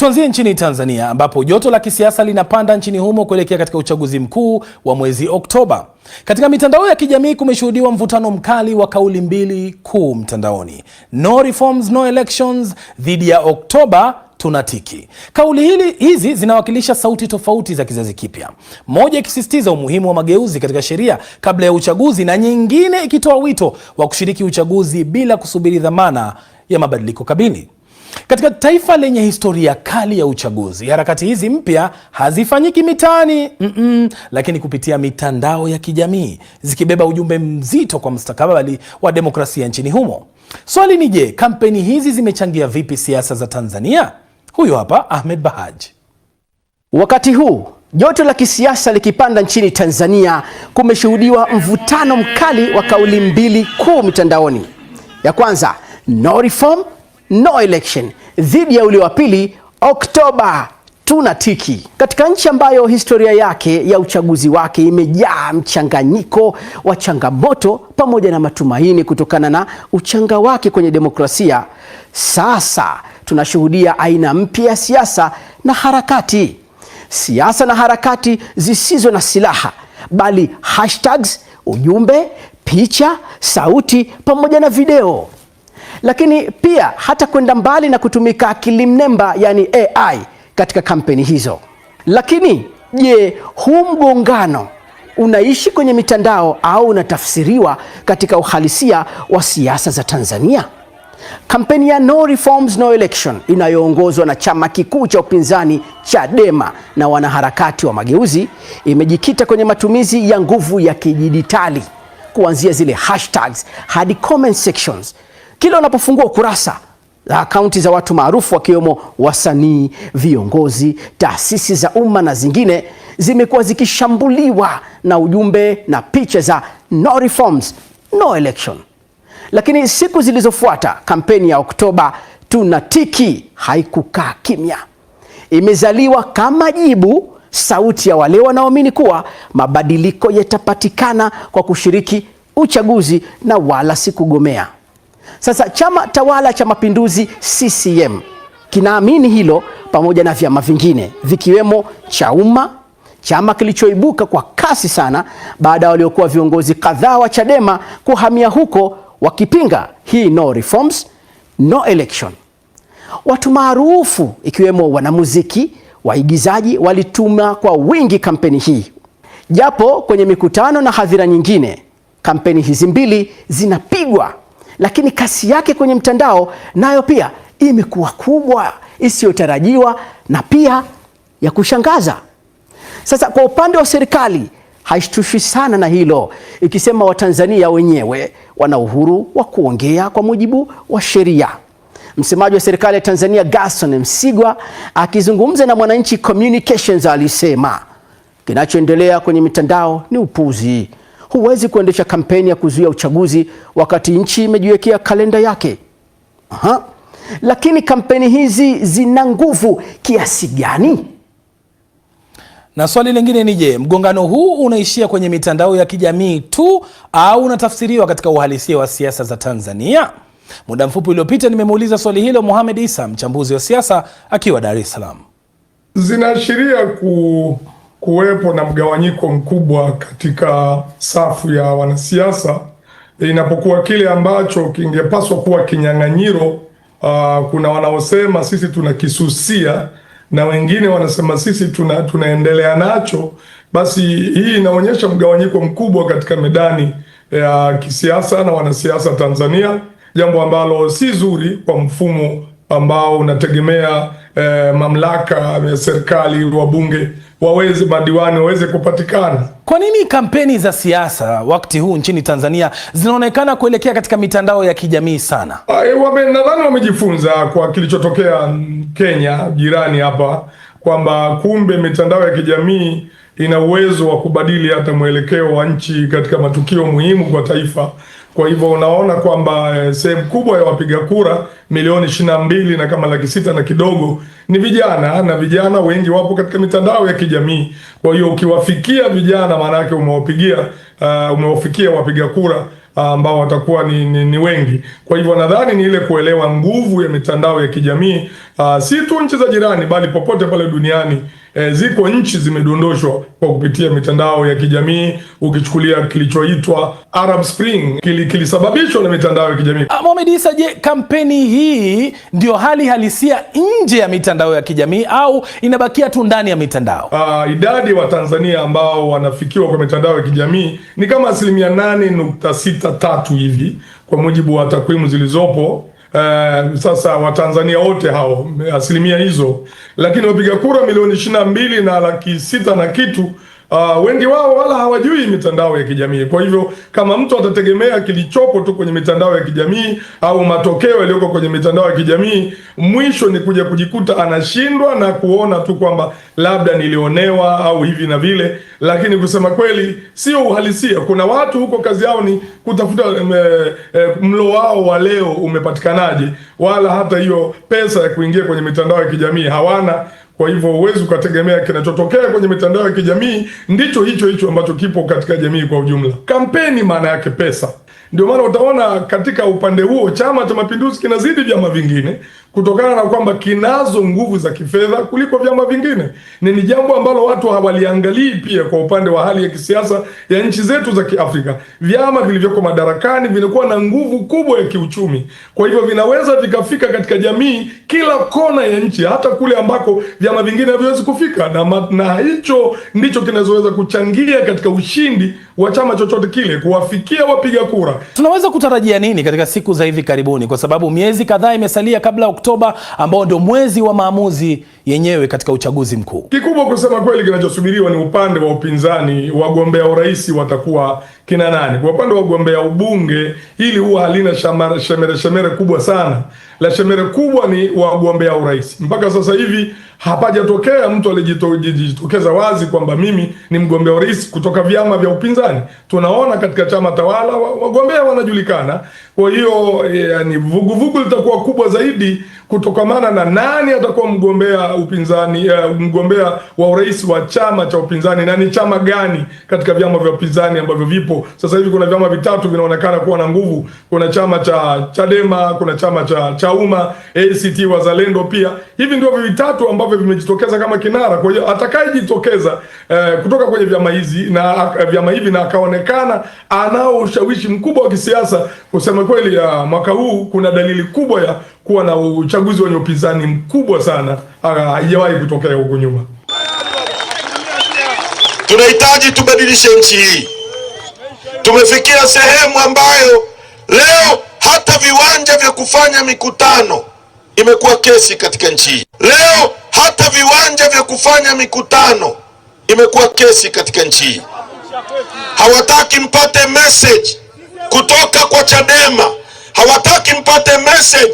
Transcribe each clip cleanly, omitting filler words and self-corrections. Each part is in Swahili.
Tuanzie nchini Tanzania ambapo joto la kisiasa linapanda nchini humo kuelekea katika uchaguzi mkuu wa mwezi Oktoba. Katika mitandao ya kijamii kumeshuhudiwa mvutano mkali wa kauli mbili kuu mtandaoni: no reforms, no elections dhidi ya Oktoba tunatiki. Kauli hizi zinawakilisha sauti tofauti za kizazi kipya, moja ikisisitiza umuhimu wa mageuzi katika sheria kabla ya uchaguzi na nyingine ikitoa wito wa kushiriki uchaguzi bila kusubiri dhamana ya mabadiliko kamili. Katika taifa lenye historia kali ya uchaguzi, harakati hizi mpya hazifanyiki mitaani, lakini kupitia mitandao ya kijamii, zikibeba ujumbe mzito kwa mustakabali wa demokrasia nchini humo. Swali ni je, kampeni hizi zimechangia vipi siasa za Tanzania? Huyu hapa Ahmed Bahaj. Wakati huu joto la kisiasa likipanda nchini Tanzania, kumeshuhudiwa mvutano mkali wa kauli mbili kuu mitandaoni. Ya kwanza, no reform, no election dhidi ya ule wa pili, Oktoba tunatiki. Katika nchi ambayo historia yake ya uchaguzi wake imejaa mchanganyiko wa changamoto pamoja na matumaini kutokana na uchanga wake kwenye demokrasia, sasa tunashuhudia aina mpya ya siasa na harakati. Siasa na harakati zisizo na silaha, bali hashtags, ujumbe, picha, sauti pamoja na video. Lakini pia hata kwenda mbali na kutumika akili mnemba, yani AI, katika kampeni hizo. Lakini je, huu mgongano unaishi kwenye mitandao au unatafsiriwa katika uhalisia wa siasa za Tanzania? Kampeni ya no reforms, no election inayoongozwa na chama kikuu cha upinzani Chadema na wanaharakati wa mageuzi imejikita kwenye matumizi ya nguvu ya kidijitali, kuanzia zile hashtags hadi comment sections. Kila unapofungua ukurasa, akaunti za watu maarufu wakiwemo wasanii, viongozi, taasisi za umma na zingine zimekuwa zikishambuliwa na ujumbe na picha za no reforms, no election. Lakini siku zilizofuata, kampeni ya Oktoba tunatiki haikukaa kimya. Imezaliwa kama jibu, sauti ya wale wanaoamini kuwa mabadiliko yatapatikana kwa kushiriki uchaguzi na wala si kugomea. Sasa chama tawala cha Mapinduzi CCM kinaamini hilo, pamoja na vyama vingine vikiwemo Chauma, chama kilichoibuka kwa kasi sana baada ya waliokuwa viongozi kadhaa wa Chadema kuhamia huko wakipinga hii no reforms, no election. Watu maarufu ikiwemo wanamuziki, waigizaji walituma kwa wingi kampeni hii. Japo kwenye mikutano na hadhira nyingine kampeni hizi mbili zinapigwa, lakini kasi yake kwenye mtandao nayo pia imekuwa kubwa, isiyotarajiwa na pia ya kushangaza. Sasa kwa upande wa serikali haishtushi sana na hilo, ikisema Watanzania wenyewe wana uhuru wa kuongea kwa mujibu wa sheria. Msemaji wa serikali ya Tanzania Gerson Msigwa akizungumza na Mwananchi Communications alisema kinachoendelea kwenye mitandao ni upuzi. Huwezi kuendesha kampeni ya kuzuia uchaguzi wakati nchi imejiwekea kalenda yake. Lakini kampeni hizi zina nguvu kiasi gani? Na swali lingine ni je, mgongano huu unaishia kwenye mitandao ya kijamii tu au unatafsiriwa katika uhalisia wa siasa za Tanzania? Muda mfupi uliopita nimemuuliza swali hilo Mohamed Isa, mchambuzi wa siasa akiwa Dar es Salaam. Zinaashiria kuwepo na mgawanyiko mkubwa katika safu ya wanasiasa inapokuwa kile ambacho kingepaswa kuwa kinyang'anyiro, kuna wanaosema sisi tunakisusia na wengine wanasema sisi tunaendelea nacho. Basi hii inaonyesha mgawanyiko mkubwa katika medani ya kisiasa na wanasiasa Tanzania, jambo ambalo si zuri kwa mfumo ambao unategemea mamlaka ya serikali, wabunge waweze, madiwani waweze kupatikana. Kwa nini kampeni za siasa wakati huu nchini Tanzania zinaonekana kuelekea katika mitandao ya kijamii sana? Nadhani wamejifunza kwa kilichotokea Kenya jirani hapa, kwamba kumbe mitandao ya kijamii ina uwezo wa kubadili hata mwelekeo wa nchi katika matukio muhimu kwa taifa. Kwa hivyo unaona kwamba sehemu kubwa ya wapiga kura milioni 22 na kama 600 na kidogo ni vijana, na vijana wengi wapo katika mitandao ya kijamii. Kwa hiyo ukiwafikia vijana, maana yake umewafikia wapiga kura ambao watakuwa ni wengi. Kwa hivyo nadhani ni ile kuelewa nguvu ya mitandao ya kijamii, si tu nchi za jirani bali popote pale duniani. Ziko nchi zimedondoshwa kwa kupitia mitandao ya kijamii. Ukichukulia kilichoitwa Arab Spring kilisababishwa na mitandao ya kijamii. Mohamed Issa, je, kampeni hii ndio hali halisia nje ya mitandao ya kijamii au inabakia tu ndani ya mitandao? Idadi wa Tanzania ambao wanafikiwa kwa mitandao ya kijamii ni kama 8.63 hivi kwa mujibu wa takwimu zilizopo. Sasa Watanzania wote hao asilimia hizo, lakini wapiga kura milioni 22 na laki 6 na kitu, wengi wao wala hawajui mitandao ya kijamii. Kwa hivyo kama mtu atategemea kilichopo tu kwenye mitandao ya kijamii au matokeo yaliyoko kwenye mitandao ya kijamii, mwisho ni kuja kujikuta anashindwa na kuona tu kwamba labda nilionewa au hivi na vile, lakini kusema kweli sio uhalisia. Kuna watu huko kazi yao ni kutafuta mlo wao wa leo umepatikanaje, wala hata hiyo pesa ya kuingia kwenye mitandao ya kijamii hawana. Kwa hivyo huwezi ukategemea kinachotokea kwenye mitandao ya kijamii ndicho hicho ambacho kipo katika jamii kwa ujumla. Kampeni maana yake pesa. Ndio maana utaona katika upande huo Chama cha Mapinduzi kinazidi vyama vingine kutokana na kwamba kinazo nguvu za kifedha kuliko vyama vingine. Ni jambo ambalo watu hawaliangalii pia kwa upande wa hali ya kisiasa ya nchi zetu za Kiafrika. Vyama vilivyoko madarakani vinakuwa na nguvu kubwa ya kiuchumi. Kwa hivyo vinaweza vikafika katika jamii kila kona ya nchi, hata kule ambako vyama vingine haviwezi kufika, na hicho ndicho kinachoweza kuchangia katika ushindi wa chama chochote kile, kuwafikia wapiga kura. Tunaweza kutarajia nini katika siku za hivi karibuni, kwa sababu miezi kadhaa imesalia kabla Oktoba ambao ndio mwezi wa maamuzi yenyewe katika uchaguzi mkuu? Kikubwa kusema kweli kinachosubiriwa ni upande wa upinzani. Wagombea urais watakuwa kina nani? Kwa upande wa wagombea ubunge hili huwa halina shemere kubwa sana. La shemere kubwa ni wagombea urais. Mpaka sasa hivi hapajatokea mtu alijitokeza wazi kwamba mimi ni mgombea urais kutoka vyama vya upinzani. Tunaona katika chama tawala wagombea wanajulikana. Kwa hiyo yani vuguvugu litakuwa kubwa zaidi kutokamana na nani atakuwa mgombea upinzani, mgombea wa urais wa chama cha upinzani, na ni chama gani katika vyama vya upinzani ambavyo vipo sasa hivi. Kuna vyama vitatu vinaonekana kuwa na nguvu. Kuna chama cha Chadema, kuna chama cha Chauma, ACT Wazalendo pia. Hivi ndio vitatu ambavyo vimejitokeza kama kinara. Kwa hiyo atakayejitokeza kutoka kwenye vyama hivi na akaonekana anao ushawishi mkubwa wa kisiasa, kusema kweli mwaka huu kuna dalili kubwa ya kuwa na uchaguzi wenye upinzani mkubwa sana, haijawahi kutokea huko nyuma. Tunahitaji tubadilishe nchi hii. Tumefikia sehemu ambayo leo hata viwanja vya kufanya mikutano imekuwa kesi katika nchi hii. Leo hata viwanja vya kufanya mikutano imekuwa kesi katika nchi hii. Hawataki mpate message kutoka kwa Chadema, hawataki mpate message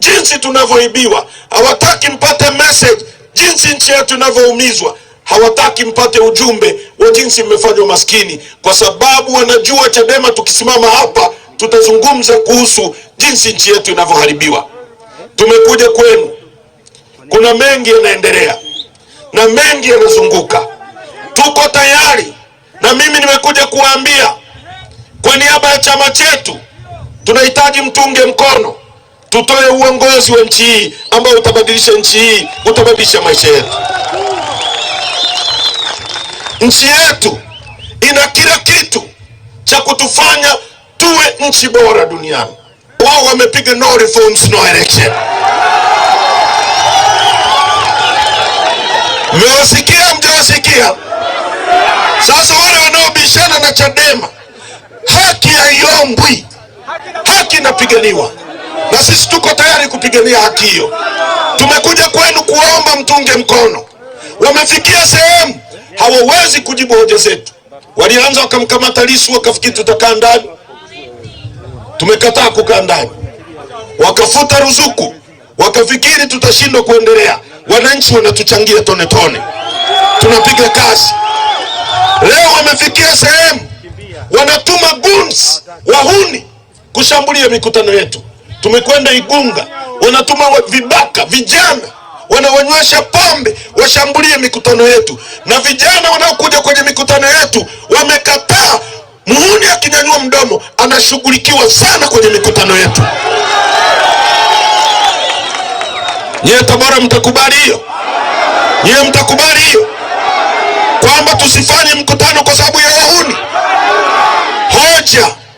jinsi tunavyoibiwa, hawataki mpate message jinsi nchi yetu inavyoumizwa, hawataki mpate ujumbe wa jinsi mmefanywa maskini, kwa sababu wanajua Chadema tukisimama hapa tutazungumza kuhusu jinsi nchi yetu inavyoharibiwa. Tumekuja kwenu, kuna mengi yanaendelea na mengi yanazunguka. Tuko tayari, na mimi nimekuja kuwaambia kwa niaba ya chama chetu, tunahitaji mtunge mkono, tutoe uongozi wa nchi hii ambao utabadilisha nchi hii, utabadilisha maisha yetu. Nchi yetu ina kila kitu cha kutufanya tuwe nchi bora duniani. Wao wamepiga no reforms no election. Mmewasikia? Mjawasikia? Sasa wale wanaobishana na Chadema, haki haiombwi, haki inapiganiwa, na sisi tuko tayari kupigania haki hiyo. Tumekuja kwenu kuomba mtunge mkono. Wamefikia sehemu hawawezi kujibu hoja zetu. Walianza wakamkamata Lissu, wakafikiri tutakaa ndani. Tumekataa kukaa ndani. Wakafuta ruzuku, wakafikiri tutashindwa kuendelea. Wananchi wanatuchangia tone tone, tunapiga kazi. Leo wamefikia sehemu wanatuma goons, wahuni kushambulia mikutano yetu. Tumekwenda Igunga, wanatuma vibaka, vijana wanawanywesha pombe washambulie mikutano yetu, na vijana wanaokuja kwenye mikutano yetu wamekataa Muhuni akinyanyua mdomo anashughulikiwa sana kwenye mikutano yetu. Nyie Tabora mtakubali hiyo? Nyie mtakubali hiyo kwamba tusifanye mkutano kwa sababu ya wahuni?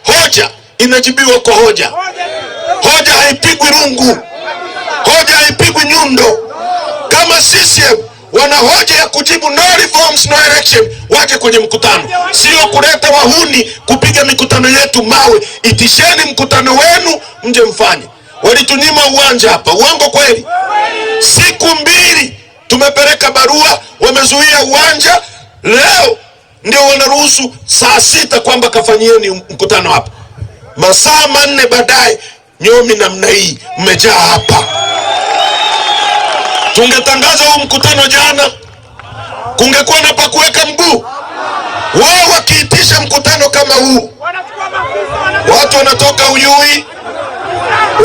Hoja inajibiwa kwa hoja. Hoja haipigwi rungu, hoja haipigwi nyundo. Kama CCM wana hoja ya kujibu no reforms no election, waje kwenye mkutano, sio kuleta wahuni kupiga mikutano yetu mawe. Itisheni mkutano wenu mje mfanye. Walitunyima uwanja hapa, uongo kweli? Siku 2 tumepeleka barua, wamezuia uwanja. Leo ndio wanaruhusu saa 6 kwamba kafanyieni mkutano hapa. Masaa 4 baadaye, nyomi namna hii mmejaa hapa. Tungetangaza huu mkutano jana, kungekuwa na pa kuweka mguu. Wao wakiitisha mkutano kama huu, watu wanatoka Uyui,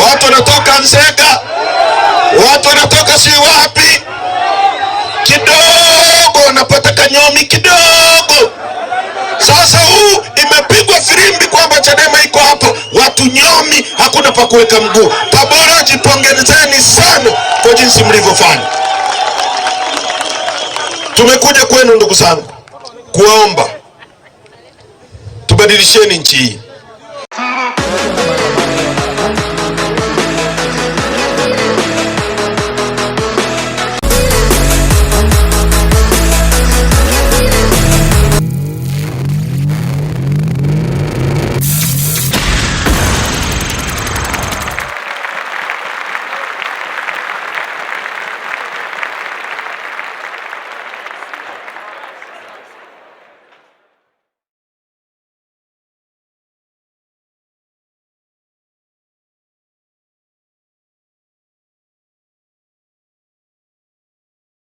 watu wanatoka Nzega, watu wanatoka si wapi, kidogo wanapata kanyomi kidogo. Sasa huu imepigwa firimbi kwamba Chadema iko hapa, watu nyomi, hakuna pa kuweka mguu. Tabora, jipongezeni sana kwa jinsi mlivyofanya. Tumekuja kwenu ndugu zangu kuwaomba tubadilisheni nchi hii.